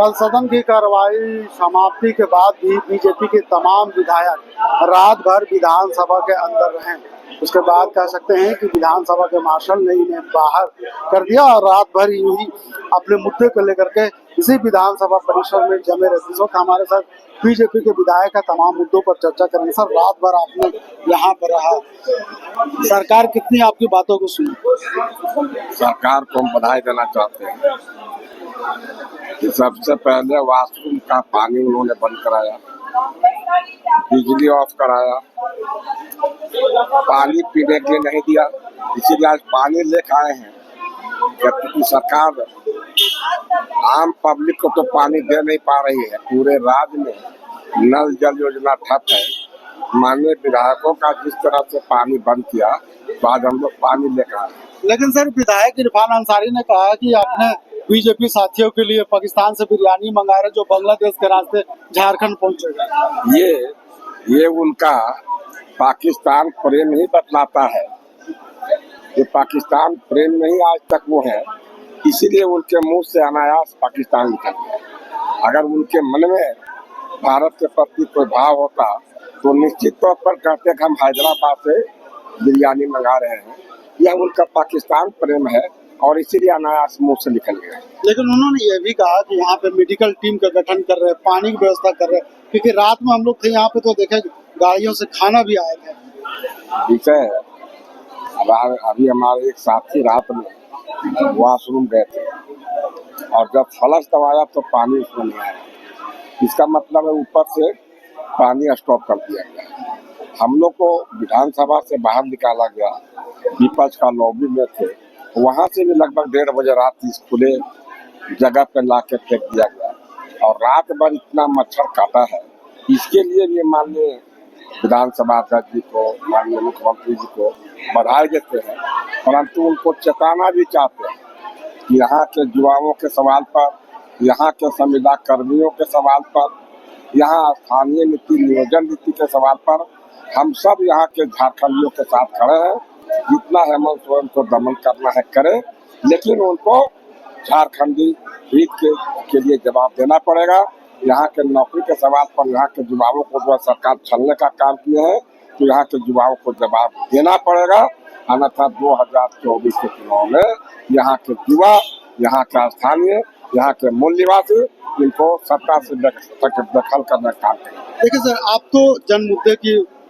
कल सदन की कार्रवाई समाप्ति के बाद भी बीजेपी के तमाम विधायक रात भर विधानसभा के अंदर रहे। उसके बाद कह सकते हैं कि विधानसभा के मार्शल ने इन्हें बाहर कर दिया और रात भर यूं ही अपने मुद्दे को लेकर के इसी विधानसभा परिसर में जमे रहते। इस वक्त हमारे साथ बीजेपी के विधायक है, तमाम मुद्दों पर चर्चा करेंगे। सर, रात भर आपने यहाँ पर रहा, सरकार कितनी आपकी बातों को सुनी? सरकार को हम बधाई देना चाहते हैं कि सबसे पहले वॉशरूम का पानी उन्होंने बंद कराया, बिजली ऑफ कराया, पानी पीने के लिए नहीं दिया। इसीलिए आज पानी लेकर आए हैं। जबकि सरकार आम पब्लिक को तो पानी दे नहीं पा रही है। पूरे राज्य में नल जल योजना ठप है। माननीय विधायकों का जिस तरह से पानी बंद किया, तो आज हम लोग पानी लेकर आए। लेकिन सर, विधायक इरफान अंसारी ने कहा कि आपने बीजेपी साथियों के लिए पाकिस्तान से बिरयानी मंगा रहे जो बांग्लादेश के रास्ते झारखंड पहुंचेगा। ये उनका पाकिस्तान प्रेम ही बतलाता है। ये पाकिस्तान प्रेम नहीं आज तक वो है, इसीलिए उनके मुंह से अनायास पाकिस्तान निकल गया। अगर उनके मन में भारत के प्रति कोई भाव होता तो निश्चित तौर पर कहते कि हम हैदराबाद से बिरयानी मंगा रहे हैं। यह उनका पाकिस्तान प्रेम है और इसीलिए अनायास मुंह से निकल गया। लेकिन उन्होंने ये भी कहा कि यहाँ पे मेडिकल टीम का गठन कर रहे हैं, पानी की व्यवस्था कर रहे हैं, क्योंकि रात में हम लोग थे यहाँ पे तो देखे गाड़ियों से खाना भी आया था। ठीक है, अभी हमारे एक साथी रात में वॉशरूम गए थे और जब फ्लश दबाया तो पानी उसमें नहीं आया। इसका मतलब है ऊपर से पानी स्टॉप कर दिया गया। हम लोग को विधानसभा से बाहर निकाला गया, विपक्ष का लॉबी में थे, वहां से भी लगभग 1:30 बजे रात इस खुले जगह पे ला के फेंक दिया गया और रात भर इतना मच्छर काटा है। इसके लिए भी माननीय विधानसभा अध्यक्ष जी को, माननीय मुख्यमंत्री जी को बधाई देते हैं, परंतु उनको चेताना भी चाहते हैं कि यहाँ के युवाओं के सवाल पर, यहाँ के संविदा कर्मियों के सवाल पर, यहाँ स्थानीय नीति नियोजन नीति के सवाल पर हम सब यहाँ के झारखंडियों के साथ खड़े हैं। जितना हेमंत सोरेन को दमन करना है करे, लेकिन उनको झारखंडी हित के लिए जवाब देना पड़ेगा। यहाँ के नौकरी के सवाल पर यहाँ के युवाओं को जो सरकार छलने का काम किया है, तो यहाँ के युवाओं को जवाब देना पड़ेगा। अन्यथा 2024 के चुनाव में यहाँ के युवा, यहाँ का स्थानीय, यहाँ के मूल निवासी इनको सत्ता से दखल करने का काम करें। देखिए सर, आप तो जन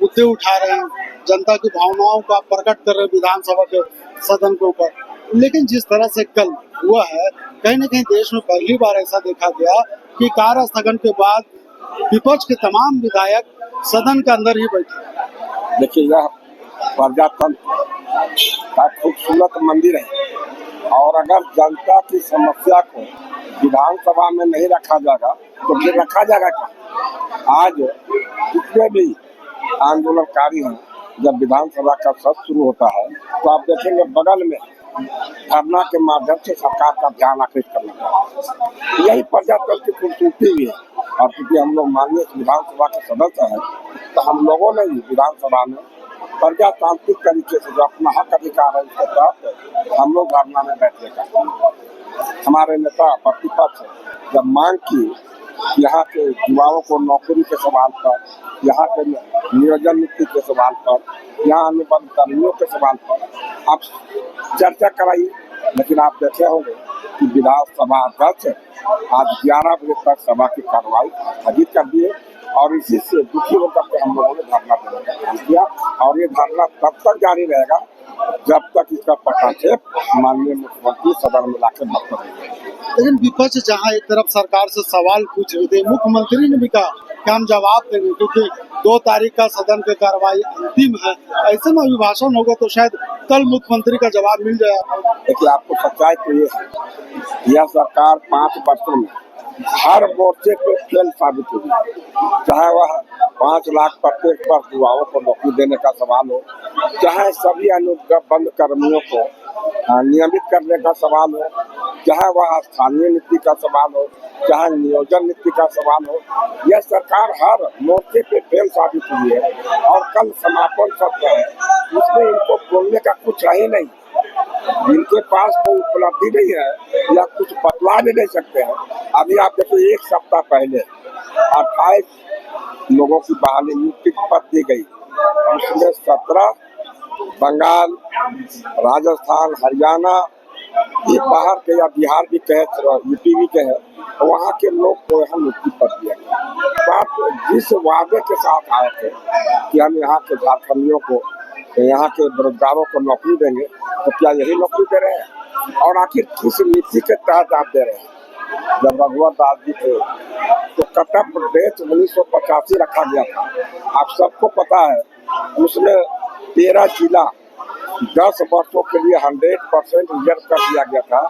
मुद्दे उठा रहे हैं, जनता की भावनाओं का प्रकट कर रहे हैं विधानसभा के सदन के ऊपर, लेकिन जिस तरह से कल हुआ है, कहीं न कहीं देश में पहली बार ऐसा देखा गया कि कार्य स्थगन के बाद विपक्ष के तमाम विधायक सदन के अंदर ही बैठे। देखिए, यह प्रजातंत्र का खूबसूरत मंदिर है और अगर जनता की समस्या को विधानसभा में नहीं रखा जाएगा तो फिर रखा जाएगा क्या? आज जितने भी आंदोलनकारी हैं, जब विधानसभा का सत्र शुरू होता है तो आप देखेंगे बगल में धरना के माध्यम से सरकार का ध्यान आकर्षित करना चाहिए। यही प्रजातंत्र की खूबसूरती भी है। और क्योंकि हम लोग माननीय विधानसभा के सदस्य हैं, तो हम लोगों ने भी विधानसभा में प्रजातांत्रिक तरीके से जो अपना हक अधिकार है उसके तहत हम लोग धरना में बैठने का। हमारे नेता प्रतिपक्ष जब मांग की यहाँ के युवाओं को नौकरी के सवाल पर, यहाँ के नियोजन नीति के सवाल पर, यहाँ अनुबंध कर्मियों के सवाल पर आप चर्चा कराइए, लेकिन आप देखे होंगे कि विधानसभा अध्यक्ष आज 11 बजे तक सभा की कार्रवाई स्थगित कर दिए और इसी से दुखी होकर के हम लोगों ने धरना देने का काम किया और ये धरना तब तक जारी रहेगा जब तक इसका पटाक्षेप माननीय मुख्यमंत्री सदन में लाकर मत करेंगे। लेकिन विपक्ष जहां एक तरफ सरकार से सवाल पूछ रहे थे, मुख्यमंत्री ने भी कहा कि हम जवाब देंगे क्योंकि 2 तारीख का सदन की कार्रवाई अंतिम है। ऐसे में अभिभाषण होगा तो शायद कल मुख्यमंत्री का जवाब मिल जाएगा। देखिए, आपको सच्चाई तो ये है, यह सरकार 5 वर्षों में हर मोर्चे पे फेल साबित हुई। चाहे वह 5 लाख प्रत्येक वर्ष युवाओं को नौकरी देने का सवाल हो, चाहे सभी अनुबंध कर्मियों को नियमित करने का सवाल हो, चाहे वह स्थानीय नीति का सवाल हो, चाहे नियोजन नीति का सवाल हो, यह सरकार हर मोर्चे पे फेल साबित हुई है। और कल समापन सत्र है, उसमें इनको बोलने का कुछ है ही नहीं। जिनके पास कोई उपलब्धि नहीं है या कुछ बतला भी नहीं सकते हैं। अभी आप देखो, एक सप्ताह पहले 28 लोगों की बहाली नियुक्ति पद दी गई, उसमें 17 बंगाल, राजस्थान, हरियाणा, ये बाहर के या बिहार भी कहे, यूपी भी कहे, वहाँ के लोग को यहाँ नियुक्ति पद दिया गया। बात जिस वादे के साथ आए थे कि हम यहाँ के झारखंडियों को, यहाँ के बेरोजगारों को नौकरी देंगे, तो क्या यही नौकरी दे रहे हैं? और आखिर किस नीति के तहत आप दे रहे हैं? जब रघुवर दास जी थे तो कटक प्रदेश 1985 रखा गया था, आप सबको पता है। उसमें 13 जिला 10 वर्षों के लिए 100% रिजर्व कर दिया गया था,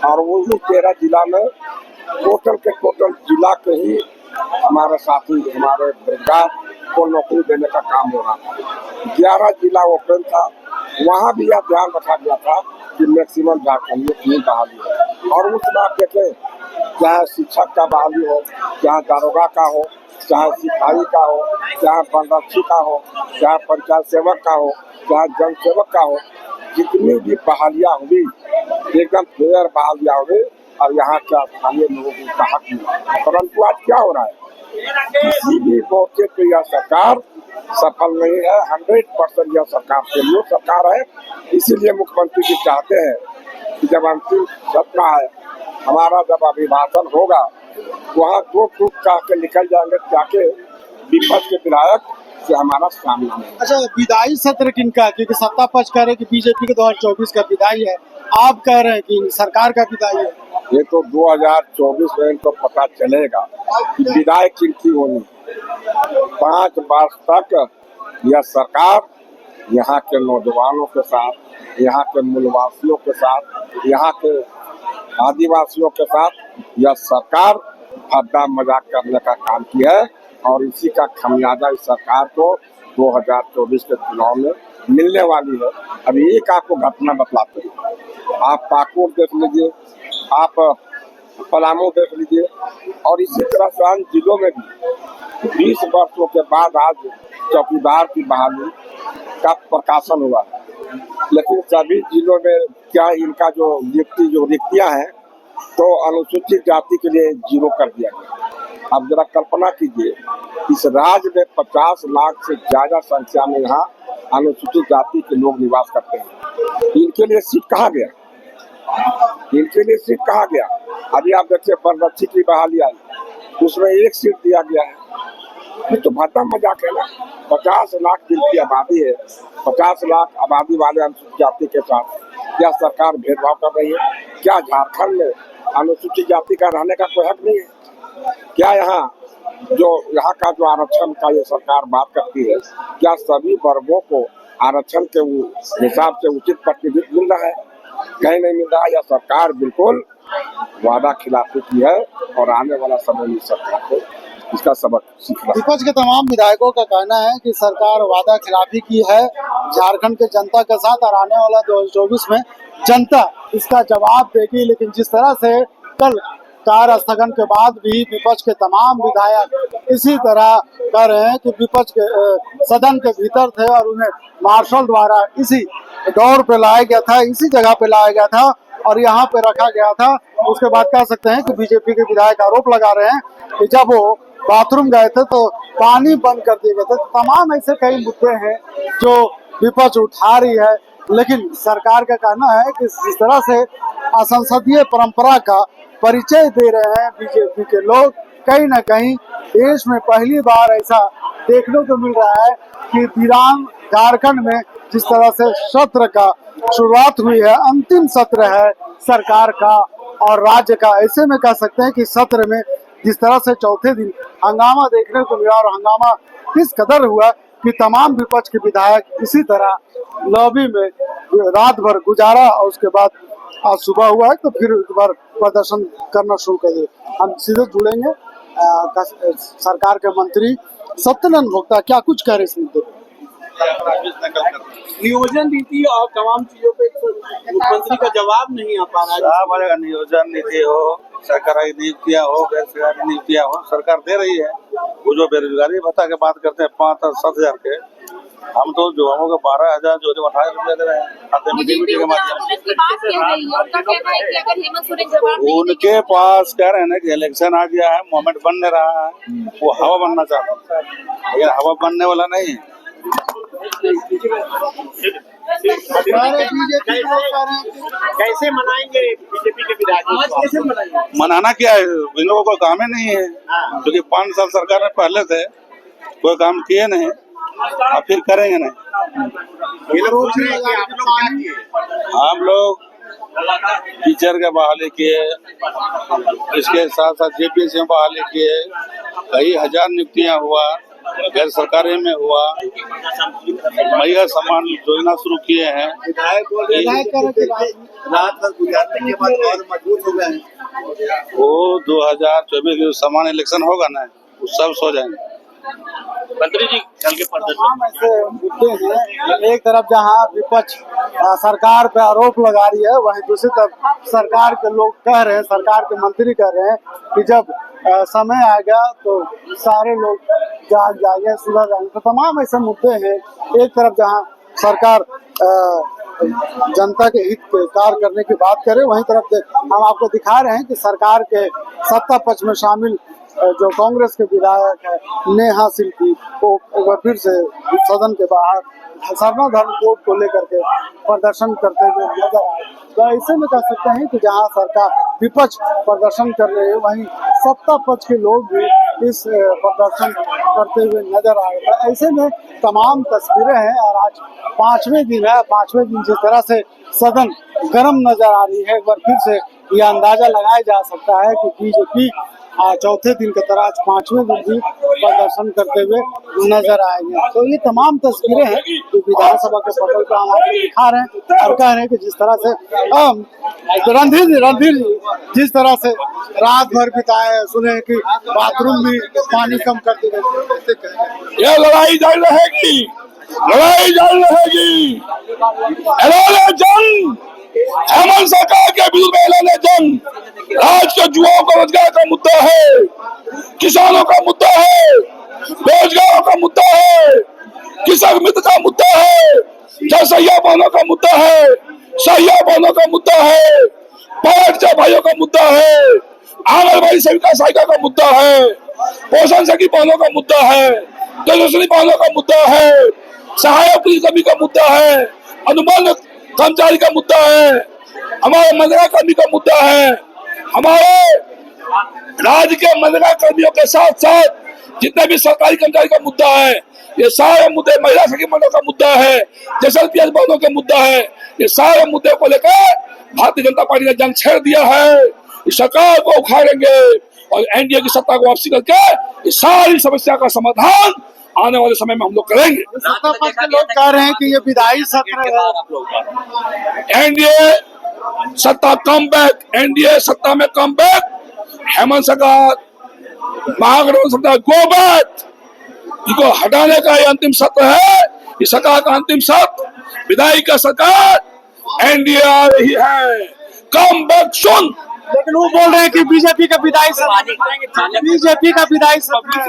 और वो 13 जिला में टोटल के टोटल जिला के ही हमारे साथी, हमारे बेरोजगार को नौकरी देने का काम हो रहा था। 11 जिला ओपन था, वहाँ भी यह ध्यान रखा गया था कि मैक्सिमम झारखंडियों की बहाली है। और उसमें आप देखें, चाहे शिक्षक का बहाली हो, चाहे दारोगा का हो, चाहे सिपाही का हो, चाहे वनरक्षी का हो, चाहे पंचायत सेवक का हो, चाहे जन सेवक का हो, जितनी भी बहालियाँ हुई एकदम फेयर बहालियाँ हुई, और यहाँ का स्थानीय लोगों को हक मिला। परंतु आज क्या हो रहा है, किसी भी मोर्चे पे यह सरकार सफल नहीं है। 100% यह सरकार फेलियर सरकार है। इसीलिए मुख्यमंत्री जी चाहते हैं कि जब अंतिम सप्ताह है हमारा, जब अभिभाषण होगा, वहाँ 2 टूक कह के निकल जाएंगे, ताकि विपक्ष के विधायक से हमारा सामना नहीं। अच्छा, विदाई सत्र किनका? क्योंकि सत्ता पक्ष कह रहे हैं कि बीजेपी के 2024 का विदाई है, आप कह रहे हैं कि सरकार का विदाई है। ये तो 2024 में इनको पता चलेगा कि विदाई किनकी होनी। 5 वर्ष तक यह सरकार यहाँ के नौजवानों के साथ, यहाँ के मूलवासियों के साथ, यहाँ के आदिवासियों के साथ यह सरकार हद्दा मजाक करने का काम किया है, और इसी का खमियाजा इस सरकार को 2024 के चुनाव में मिलने वाली है। अभी एक आपको घटना बतलाते हैं, आप पाकुड़ देख लीजिए, आप पलामू देख लीजिए, और इसी तरह से अन्य जिलों में भी 20 वर्षों के बाद आज चौकीदार की बहाली का प्रकाशन हुआ है। लेकिन सभी जिलों में क्या इनका जो रिक्तियां हैं, तो अनुसूचित जाति के लिए 0 कर दिया गया। अब जरा कल्पना कीजिए, इस राज्य में 50 लाख से ज्यादा संख्या में यहाँ अनुसूचित जाति के लोग निवास करते हैं। इनके लिए सीट कहाँ गया? इनके लिए सीट कहाँ गया? अभी आप देखिए, वनरक्षी की बहाली आई, उसमें 1 सीट दिया गया है। ये तो भद्दा मजाक है ना। 50 लाख दिल की आबादी है, 50 लाख आबादी वाले अनुसूचित जाति के साथ क्या सरकार भेदभाव कर रही है? क्या झारखंड में अनुसूचित जाति का रहने का कोई हक नहीं है? क्या यहाँ का जो आरक्षण का ये सरकार बात करती है, क्या सभी वर्गों को आरक्षण के हिसाब से उचित प्रतिनिधित्व मिल रहा है? कहीं नहीं मिल रहा। यह सरकार बिल्कुल वादा खिलाफी की है, और आने वाला समय में सरकार को इसका सबक सीखना। विपक्ष के तमाम विधायकों का कहना है कि सरकार वादा खिलाफी की है झारखंड के जनता के साथ, और आने वाला 2024 में जनता इसका जवाब देगी। लेकिन जिस तरह से कल कार्य स्थगन के बाद भी विपक्ष के तमाम विधायक इसी तरह कह रहे हैं कि विपक्ष के सदन के भीतर थे, और उन्हें मार्शल द्वारा इसी दौर पे लाया गया था, इसी जगह पे लाया गया था, और यहाँ पे रखा गया था। उसके बाद कह सकते हैं कि बीजेपी के विधायक आरोप लगा रहे हैं कि जब वो बाथरूम गए थे तो पानी बंद कर दिए गए थे। तमाम ऐसे कई मुद्दे हैं जो विपक्ष उठा रही है, लेकिन सरकार का कहना है कि जिस तरह से असंसदीय परंपरा का परिचय दे रहे हैं बीजेपी के लोग, कहीं न कहीं देश में पहली बार ऐसा देखने को मिल रहा है कि विधान झारखंड में जिस तरह से सत्र का शुरुआत हुई है, अंतिम सत्र है सरकार का और राज्य का। ऐसे में कह सकते हैं कि सत्र में जिस तरह से चौथे दिन हंगामा देखने को मिला, और हंगामा किस कदर हुआ कि तमाम विपक्ष के विधायक इसी तरह लॉबी में रात भर गुजारा, और उसके बाद आज सुबह हुआ है तो फिर एक बार प्रदर्शन करना शुरू कर दिए। हम सीधे जुड़ेंगे सरकार के मंत्री सत्यनंद भोक्ता क्या कुछ कह रहे इस मुद्दे पर। नियोजन नीति और तमाम चीजों पे मुख्यमंत्री का जवाब नहीं आ पा रहा है। नियोजन नीति हो, सरकारी नियुक्तियां हो, गैर सरकारी नियुक्तियां हो, सरकार दे रही है। वो जो बेरोजगारी भत्ता की बात करते हैं 5 और 7 हजार के, हम तो जो हम लोग 12,000 जो 28 रुपया दे रहे हैं खाते में बीजेपी DBT के माध्यम कांग्रेस की बात कह रही है, उनका कहना है कि अगर हेमंत सोरेन जवाब से नहीं उनके पास कह रहे हैं ना कि इलेक्शन आ गया है, मोमेंट बन नहीं रहा है, वो हवा बनना चाहता है, लेकिन हवा बनने वाला नहीं है। कैसे मनाएंगे बीजेपी के विधायक? कैसे मनाएंगे? मनाना क्या है, इन लोगों को काम ही नहीं है, क्योंकि 5 साल सरकार में पहले थे कोई काम किए नहीं, अब फिर करेंगे नहीं। हम लोग टीचर के बहाली किए, इसके साथ साथ JPSC में बहाली किए, कई हजार नियुक्तियां हुआ, गैर सरकारी में हुआ, महिला सम्मान योजना शुरू किए हैं। रात भर गुजारने के बाद और मजबूत हो गए हैं। वो 2024 के सामान्य इलेक्शन होगा ना, वो सब सो जाएंगे। मंत्री जी कल के प्रदर्शन तमाम ऐसे मुद्दे हैं, एक तरफ जहां विपक्ष सरकार पे आरोप लगा रही है, वहीं दूसरी तरफ सरकार के लोग कह रहे हैं, सरकार के मंत्री कह रहे हैं कि जब समय आ गया तो सारे लोग जाग जाएंगे, सुधर जाएंगे। तो तमाम ऐसे मुद्दे हैं, एक तरफ जहां सरकार जनता के हित के कार्य करने की बात करे, वहीं तरफ हम आपको दिखा रहे हैं कि सरकार के सत्ता पक्ष में शामिल जो कांग्रेस के विधायक है नेहा शिल्पी, वो एक बार फिर से सदन के बाहर सरना धर्म कोड को लेकर के प्रदर्शन करते हुए नजर आए। तो ऐसे में कह सकते हैं कि जहां सरकार विपक्ष प्रदर्शन कर रहे हैं, वहीं सत्ता पक्ष के लोग भी इस प्रदर्शन करते हुए नजर आ रहे हैं। ऐसे में तमाम तस्वीरें हैं और आज 5वें दिन है, 5वें दिन जिस तरह से सदन गर्म नजर आ रही है, एक बार फिर से यह अंदाजा लगाया जा सकता है कि बीजेपी चौथे दिन की तरह आज 5वें दिन भी प्रदर्शन करते हुए नजर आएंगे। तो ये तमाम तस्वीरें हैं जो विधानसभा के पटल पर हम आपको दिखा रहे हैं और कह रहे हैं कि जिस तरह से रणधीर जी जिस तरह से रात भर बिताए, सुने कि बाथरूम में पानी कम करते रहते। ये लड़ाई जारी रहेगी, लड़ाई जारी रहेगी। ऐलान जंग, हेमंत सरकार के विरुद्ध ऐलान जंग। राज्य के युवाओं का रोजगार का मुद्दा है, किसानों का मुद्दा है, बेरोजगारों का मुद्दा है, किसान मित्र का मुद्दा है, सैया बहनों का मुद्दा है, सैया बहनों का मुद्दा है, पार्टी भाइयों का मुद्दा है, आंगनबाड़ी सेविका सहायिका का मुद्दा है, पोषण सखी बहनों का मुद्दा है, तेजस्वी बहनों का मुद्दा है, सहायक पुलिसकर्मी का मुद्दा है, अनुबंध कर्मचारी का मुद्दा है, हमारे मनरेगा कर्मी का मुद्दा है, हमारे राज्य के मनरेगा कर्मियों के साथ साथ जितने भी सरकारी कर्मचारी का मुद्दा है, ये सारे मुद्दे, महिला सखी मंडल का मुद्दा है, SLPS बहनों का मुद्दा है, ये सारे मुद्दे को लेकर भारतीय जनता पार्टी ने जंग छेड़ दिया है। इस सरकार को उखाड़ेंगे और NDA की सत्ता को वापसी करके इस सारी समस्या का समाधान आने वाले समय में हम लोग करेंगे। सत्ता पक्ष के लोग कह रहे हैं कि ये विधायी सत्र है, NDA सत्ता कम बैक, NDA सत्ता में कम बैक, हेमंत सरकार महागठबंधन सरकार गो बैक, इनको हटाने का ये अंतिम सत्र है। इस सरकार का अंतिम सत्र, विधायी का सरकार NDA आ रही है, कम बैक सुन। लेकिन वो बोल रहे हैं कि बीजेपी का विधायी सत्र, बीजेपी का विधायी सत्र है।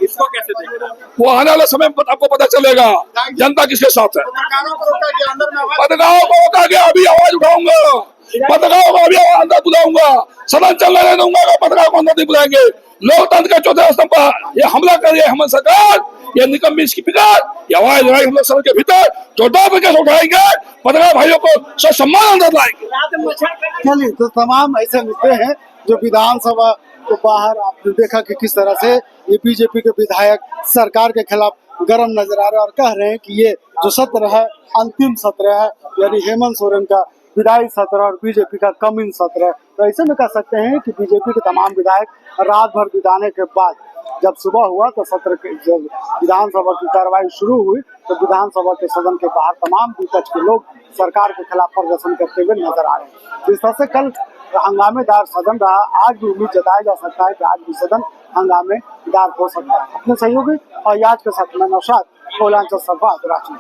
इसको कैसे देख रहे हैं? वो आने वाले समय में आपको पता चलेगा जनता किसके साथ है। पत्रकारों को रोका गया, अंदर में पत्रकारों को रोका गया, अभी आवाज उठाऊंगा, पत्रकारों को अभी अंदर बुलाऊंगा, सदन चलने नहीं दूंगा, पत्रकारों को अंदर नहीं बुलाएंगे। लोकतंत्र के चौथे स्तंभ पर ये हमला कर रही है हेमंत सरकार, ये निकम्मी स्पीकर, ये आवाज उठाई हम लोग सदन के भीतर जोरदार तरीके से उठाएंगे, पत्रकार भाइयों को सम्मान अंदर लाएंगे। चलिए, तो तमाम ऐसे मुद्दे हैं जो विधानसभा के बाहर आपने देखा कि किस तरह से ये बीजेपी के विधायक सरकार के खिलाफ गर्म नजर आ रहे हैं और कह रहे हैं कि ये जो सत्र है अंतिम सत्र है, यानी हेमंत सोरेन का विधायी सत्र और बीजेपी का कमिंग सत्र है। तो ऐसे में कह सकते हैं कि बीजेपी के तमाम विधायक रात भर बिताने के बाद जब सुबह हुआ तो सत्र के जब विधानसभा की कार्रवाई शुरू हुई तो विधानसभा के सदन के बाहर तमाम विपक्ष के लोग सरकार के खिलाफ प्रदर्शन करते हुए नजर आ रहे हैं। जिस तरह से कल हंगामेदार सदन रहा, आज भी उम्मीद जताया जा सकता है कि आज भी सदन हंगामेदार हो सकता है। अपने सहयोगी और याद के साथ मैं नौशाद, कोलांचल सभा, रांची।